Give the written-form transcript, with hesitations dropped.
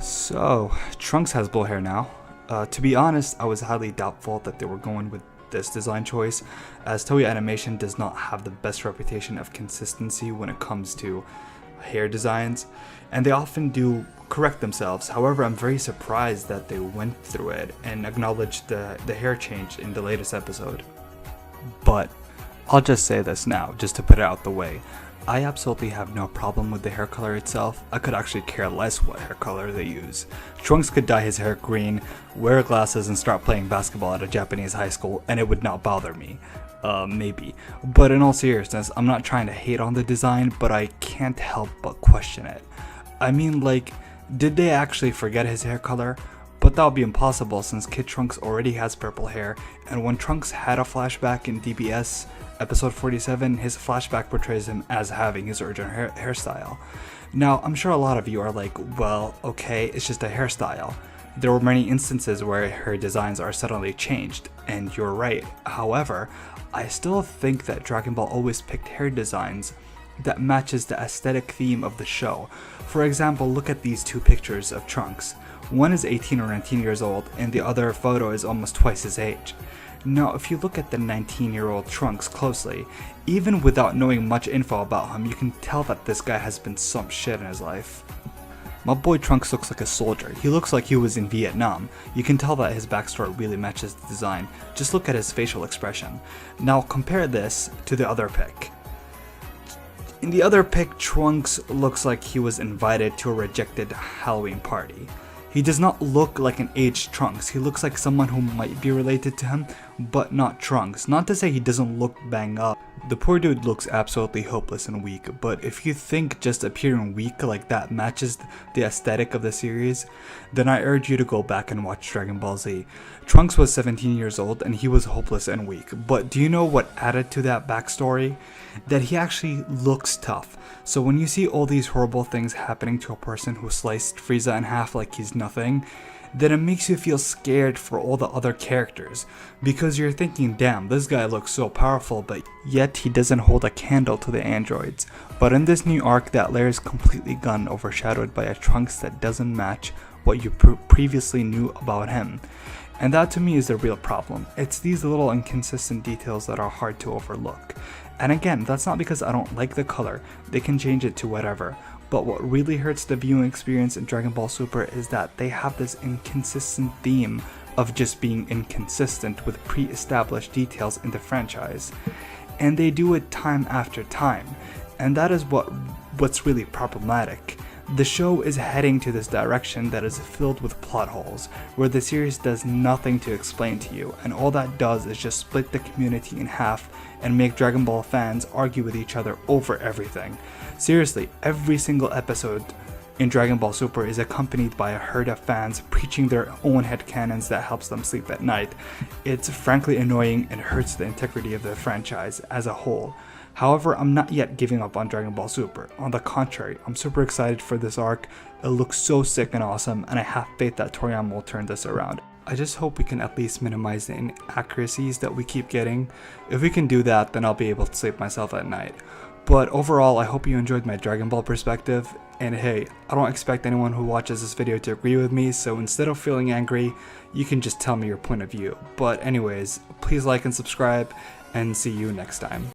So, Trunks has blue hair now. To be honest, I was highly doubtful that they were going with this design choice, as Toei Animation does not have the best reputation of consistency when it comes to hair designs, and they often do correct themselves. However, I'm very surprised that they went through it and acknowledged the hair change in the latest episode. But I'll just say this now, just to put it out the way. I absolutely have no problem with the hair color itself. I could actually care less what hair color they use. Trunks could dye his hair green, wear glasses, and start playing basketball at a Japanese high school, and it would not bother me. Maybe. But in all seriousness, I'm not trying to hate on the design, but I can't help but question it. I mean, like, did they actually forget his hair color? But that would be impossible since Kid Trunks already has purple hair, and when Trunks had a flashback in DBS episode 47, his flashback portrays him as having his original hairstyle. Now, I'm sure a lot of you are like, well, okay, it's just a hairstyle. There were many instances where her designs are suddenly changed, and you're right. However, I still think that Dragon Ball always picked hair designs that matches the aesthetic theme of the show. For example, look at these two pictures of Trunks. One is 18 or 19 years old, and the other photo is almost twice his age. Now, if you look at the 19-year-old Trunks closely, even without knowing much info about him, you can tell that this guy has been some shit in his life. My boy Trunks looks like a soldier. He looks like he was in Vietnam. You can tell that his backstory really matches the design. Just look at his facial expression. Now compare this to the other pic. In the other pic, Trunks looks like he was invited to a rejected Halloween party. He does not look like an aged Trunks. He looks like someone who might be related to him, but not Trunks. Not to say he doesn't look bang up. The poor dude looks absolutely hopeless and weak, but if you think just appearing weak like that matches the aesthetic of the series, then I urge you to go back and watch Dragon Ball Z. Trunks was 17 years old and he was hopeless and weak, but do you know what added to that backstory? That he actually looks tough. So when you see all these horrible things happening to a person who sliced Frieza in half like he's nothing, then it makes you feel scared for all the other characters, because you're thinking, damn, this guy looks so powerful, but yet he doesn't hold a candle to the androids. But in this new arc, that layer is completely gone, overshadowed by a Trunks that doesn't match what you previously knew about him. And that to me is the real problem. It's these little inconsistent details that are hard to overlook. And again, that's not because I don't like the color, they can change it to whatever. But what really hurts the viewing experience in Dragon Ball Super is that they have this inconsistent theme of just being inconsistent with pre-established details in the franchise. And they do it time after time. And that is what's really problematic. The show is heading to this direction that is filled with plot holes, where the series does nothing to explain to you, and all that does is just split the community in half and make Dragon Ball fans argue with each other over everything. Seriously, every single episode in Dragon Ball Super is accompanied by a herd of fans preaching their own headcanons that helps them sleep at night. It's frankly annoying and hurts the integrity of the franchise as a whole. However, I'm not yet giving up on Dragon Ball Super. On the contrary, I'm super excited for this arc. It looks so sick and awesome, and I have faith that Toriyama will turn this around. I just hope we can at least minimize the inaccuracies that we keep getting. If we can do that, then I'll be able to sleep myself at night. But overall, I hope you enjoyed my Dragon Ball perspective, and hey, I don't expect anyone who watches this video to agree with me, so instead of feeling angry, you can just tell me your point of view. But anyways, please like and subscribe, and see you next time.